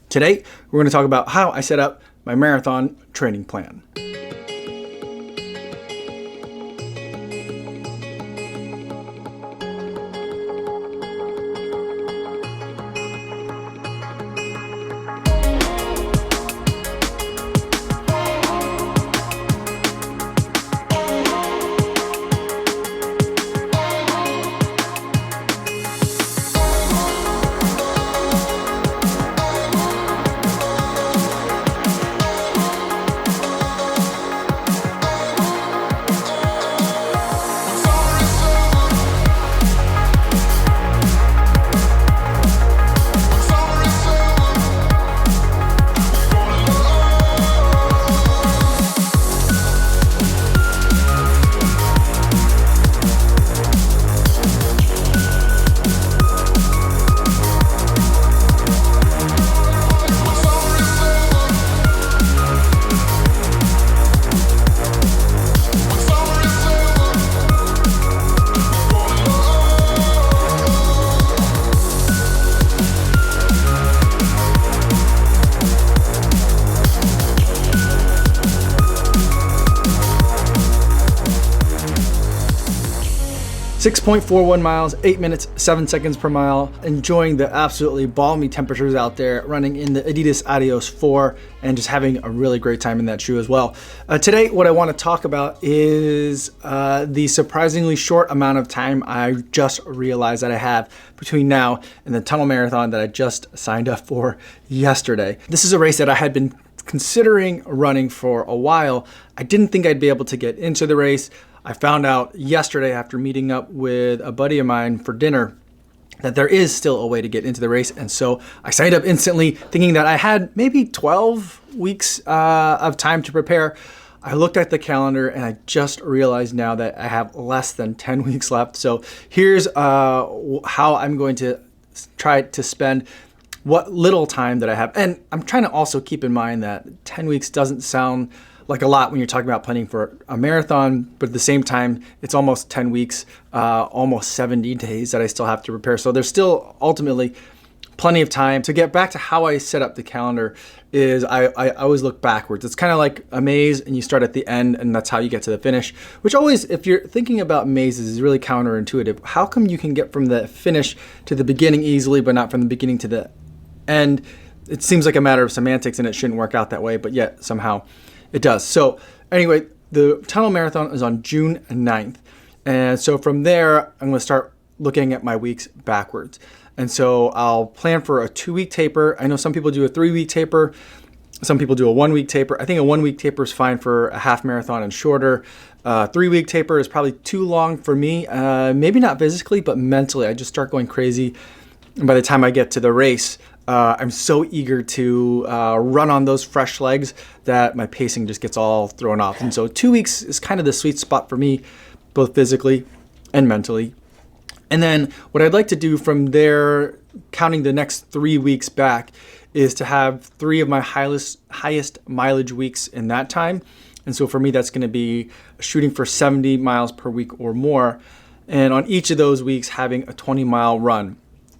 Today, we're going to talk about how I set up my marathon training plan. 6.41 miles, 8 minutes, 7 seconds per mile. Enjoying the absolutely balmy temperatures out there, running in the Adidas Adios 4 and just having a really great time in that shoe as well. Today, what I want to talk about is the surprisingly short amount of time I just realized that I have between now and the Tunnel Marathon that I just signed up for yesterday. This is a race that I had been considering running for a while. I didn't think I'd be able to get into the race. I found out yesterday after meeting up with a buddy of mine for dinner that there is still a way to get into the race. And so I signed up instantly thinking that I had maybe 12 weeks of time to prepare. I looked at the calendar and I just realized now that I have less than 10 weeks left. So here's how I'm going to try to spend what little time that I have. And I'm trying to also keep in mind that 10 weeks doesn't sound like a lot when you're talking about planning for a marathon, but at the same time, it's almost 10 weeks, almost 70 days that I still have to prepare. So there's still ultimately plenty of time. To get back to how I set up the calendar is I always look backwards. It's kind of like a maze and you start at the end and that's how you get to the finish, which always, if you're thinking about mazes, is really counterintuitive. How come you can get from the finish to the beginning easily, but not from the beginning to the end? It seems like a matter of semantics and it shouldn't work out that way, but yet somehow it does. So anyway, the Tunnel Marathon is on June 9th. And so from there, I'm going to start looking at my weeks backwards. And so I'll plan for a 2-week taper. I know some people do a 3-week taper. Some people do a 1-week taper. I think a 1-week taper is fine for a half marathon and shorter. 3-week taper is probably too long for me. Maybe not physically, but mentally. I just start going crazy. And by the time I get to the race, I'm so eager to run on those fresh legs that my pacing just gets all thrown off. And so 2 weeks is kind of the sweet spot for me, both physically and mentally. And then what I'd like to do from there, counting the next 3 weeks back, is to have 3 of my highest mileage weeks in that time. And so for me, that's going to be shooting for 70 miles per week or more. And on each of those weeks, having a 20-mile run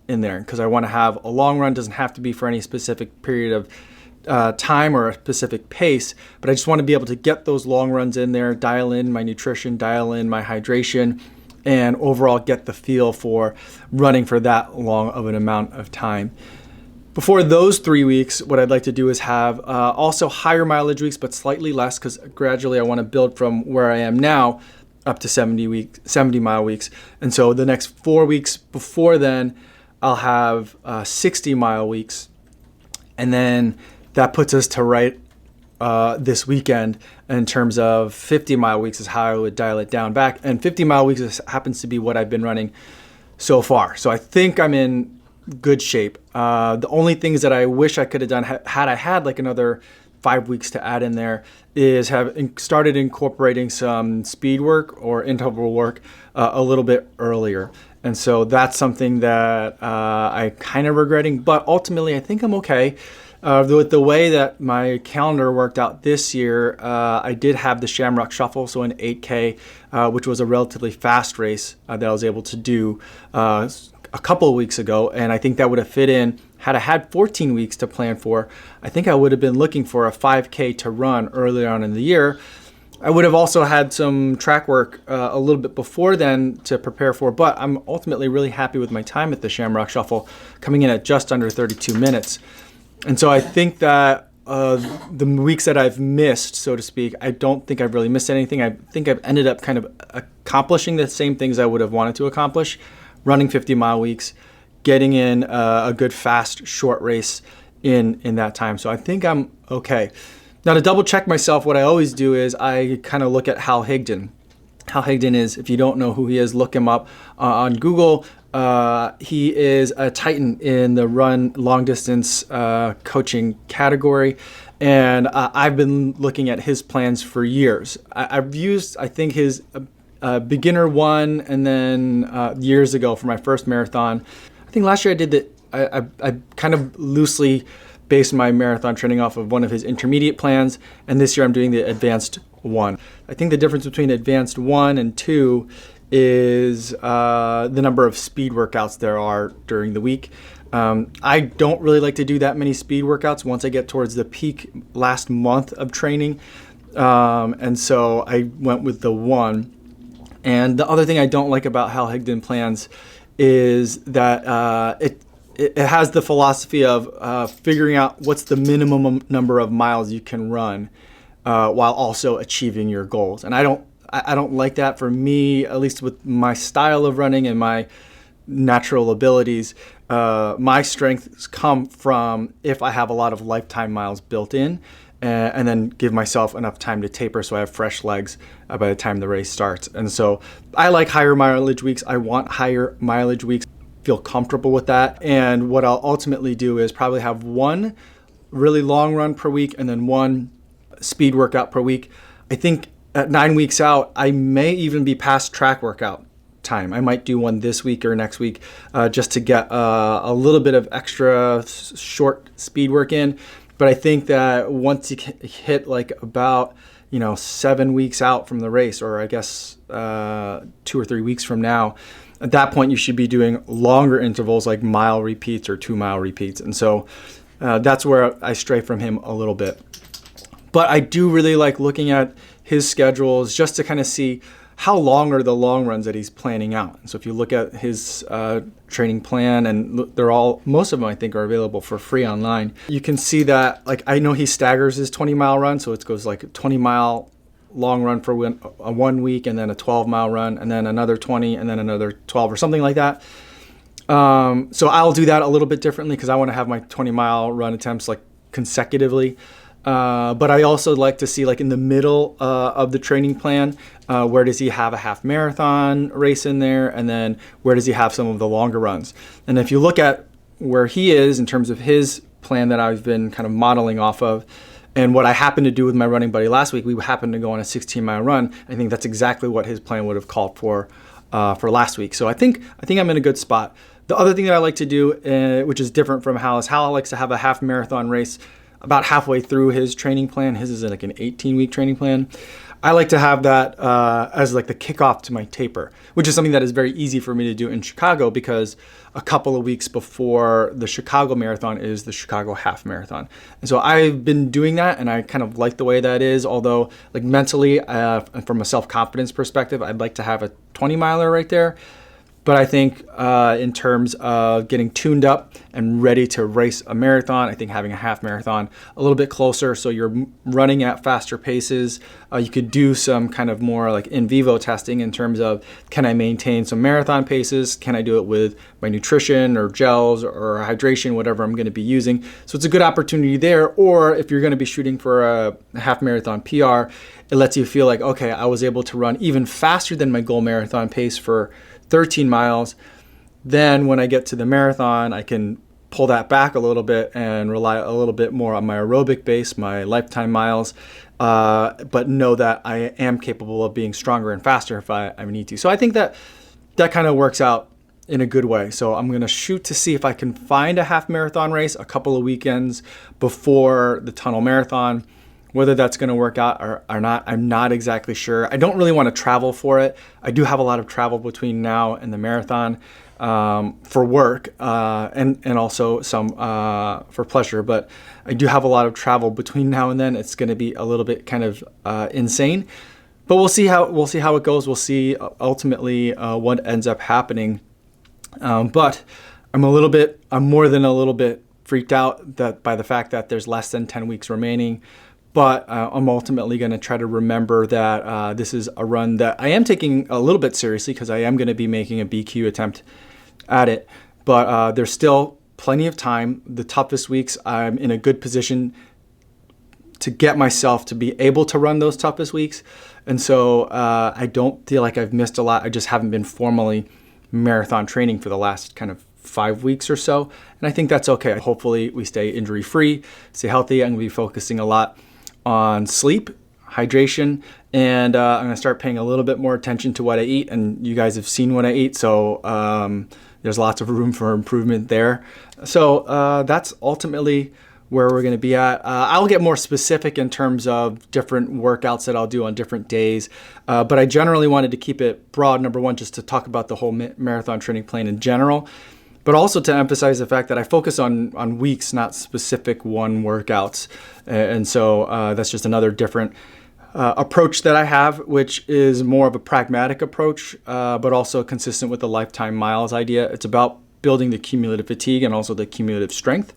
in there, because I want to have a long run. Doesn't have to be for any specific period of time or a specific pace, but I just want to be able to get those long runs in there, dial in my nutrition, dial in my hydration, and overall get the feel for running for that long of an amount of time. Before those 3 weeks, what I'd like to do is have also higher mileage weeks, but slightly less, because gradually I want to build from where I am now up to 70 mile weeks. And so the next 4 weeks before then, I'll have 60-mile weeks, and then that puts us to right this weekend in terms of 50-mile weeks is how I would dial it down back, and 50-mile weeks happens to be what I've been running so far. So I think I'm in good shape. The only things that I wish I could have done had I had like another 5 weeks to add in there is have started incorporating some speed work or interval work a little bit earlier. And so that's something that I kind of regretting, but ultimately I think I'm okay. With the way that my calendar worked out this year, I did have the Shamrock Shuffle, so an 8K, which was a relatively fast race that I was able to do a couple of weeks ago, and I think that would have fit in Had I had 14 weeks to plan for, I think I would have been looking for a 5K to run earlier on in the year. I would have also had some track work a little bit before then to prepare for, but I'm ultimately really happy with my time at the Shamrock Shuffle, coming in at just under 32 minutes. And so I think that the weeks that I've missed, so to speak, I don't think I've really missed anything. I think I've ended up kind of accomplishing the same things I would have wanted to accomplish, running 50-mile weeks, getting in a good fast short race in that time. So I think I'm okay. Now, to double check myself, what I always do is I kind of look at Hal Higdon. Hal Higdon is, if you don't know who he is, look him up on Google. He is a titan in the run long distance coaching category. And I've been looking at his plans for years. I've used, I think, his beginner one, and then years ago for my first marathon. I think last year I did that. I kind of loosely based my marathon training off of one of his intermediate plans, and this year I'm doing the advanced one. I think the difference between advanced 1 and 2 is the number of speed workouts there are during the week. I don't really like to do that many speed workouts once I get towards the peak last month of training, and so I went with the 1. And the other thing I don't like about Hal Higdon plans is that it has the philosophy of figuring out what's the minimum number of miles you can run while also achieving your goals. And I don't like that. For me, at least with my style of running and my natural abilities, my strengths come from if I have a lot of lifetime miles built in, and then give myself enough time to taper so I have fresh legs by the time the race starts. And so I like higher mileage weeks. I want higher mileage weeks. Feel comfortable with that. And what I'll ultimately do is probably have one really long run per week and then one speed workout per week. I think at 9 weeks out, I may even be past track workout time. I might do one this week or next week just to get a little bit of extra short speed work in. But I think that once you hit like about 7 weeks out from the race, or I guess 2 or 3 weeks from now, at that point you should be doing longer intervals like mile repeats or 2-mile repeats. And so that's where I stray from him a little bit. But I do really like looking at his schedules just to kind of see how long are the long runs that he's planning out. So if you look at his training plan, and most of them I think are available for free online, you can see that, like, I know he staggers his 20-mile run, so it goes like a 20-mile long run for 1 week, and then a 12-mile run, and then another 20, and then another 12 or something like that. So I'll do that a little bit differently because I want to have my 20-mile run attempts like consecutively. But I also like to see, like, in the middle of the training plan, where does he have a half marathon race in there, and then where does he have some of the longer runs. And if you look at where he is in terms of his plan that I've been kind of modeling off of, and what I happened to do with my running buddy last week, we happened to go on a 16-mile run. I think that's exactly what his plan would have called for last week. So I think I'm in a good spot. The other thing that I like to do, which is different from Hal, is Hal likes to have a half marathon race about halfway through his training plan. His is like an 18-week training plan. I like to have that as like the kickoff to my taper, which is something that is very easy for me to do in Chicago because a couple of weeks before the Chicago Marathon is the Chicago Half Marathon. And so I've been doing that, and I kind of like the way that is, although like mentally, from a self-confidence perspective, I'd like to have a 20-miler right there. But I think in terms of getting tuned up and ready to race a marathon, I think having a half marathon a little bit closer, so you're running at faster paces. You could do some kind of more like in vivo testing in terms of, can I maintain some marathon paces? Can I do it with my nutrition or gels or hydration, whatever I'm going to be using? So it's a good opportunity there. Or if you're going to be shooting for a half marathon PR, it lets you feel like, okay, I was able to run even faster than my goal marathon pace for 13 miles. Then when I get to the marathon, I can pull that back a little bit and rely a little bit more on my aerobic base, my lifetime miles, but know that I am capable of being stronger and faster if I need to. So I think that kind of works out in a good way. So I'm going to shoot to see if I can find a half marathon race a couple of weekends before the Tunnel Marathon. Whether that's going to work out or not, I'm not exactly sure. I don't really want to travel for it. I do have a lot of travel between now and the marathon. for work and also some for pleasure. But I do have a lot of travel between now and then. It's going to be a little bit kind of insane, but we'll see how it goes. We'll see ultimately what ends up happening. But I'm more than a little bit freaked out by the fact that there's less than 10 weeks remaining. But I'm ultimately going to try to remember that this is a run that I am taking a little bit seriously, because I am going to be making a BQ attempt at it. But there's still plenty of time. The toughest weeks, I'm in a good position to get myself to be able to run those toughest weeks. And so I don't feel like I've missed a lot. I just haven't been formally marathon training for the last kind of 5 weeks or so. And I think that's okay. Hopefully we stay injury free, stay healthy. I'm going to be focusing a lot on sleep, hydration, and I'm going to start paying a little bit more attention to what I eat. And you guys have seen what I eat, so there's lots of room for improvement there. So that's ultimately where we're going to be at. I'll get more specific in terms of different workouts that I'll do on different days, but I generally wanted to keep it broad. Number one, just to talk about the whole marathon training plan in general, but also to emphasize the fact that I focus on weeks, not specific one workouts. And so that's just another different approach that I have, which is more of a pragmatic approach, but also consistent with the lifetime miles idea. It's about building the cumulative fatigue and also the cumulative strength,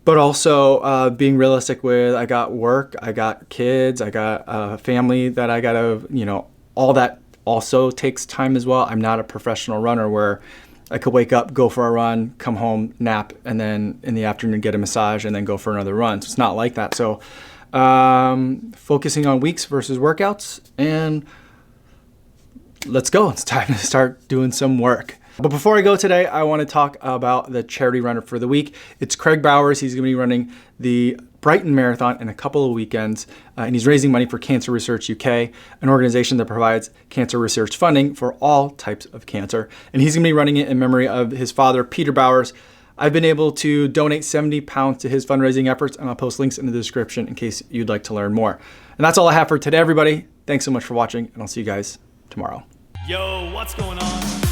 but also being realistic with, I got work, I got kids, I got a family that I gotta, all that also takes time as well. I'm not a professional runner where I could wake up, go for a run, come home, nap, and then in the afternoon get a massage and then go for another run. So it's not like that. So focusing on weeks versus workouts, and let's go. It's time to start doing some work. But before I go today, I want to talk about the charity runner for the week. It's Craig Bowers. He's going to be running the Brighton Marathon in a couple of weekends, and he's raising money for Cancer Research UK, an organization that provides cancer research funding for all types of cancer. And he's going to be running it in memory of his father, Peter Bowers. I've been able to donate £70 to his fundraising efforts, and I'll post links in the description in case you'd like to learn more. And that's all I have for today, everybody. Thanks so much for watching, and I'll see you guys tomorrow. Yo, what's going on?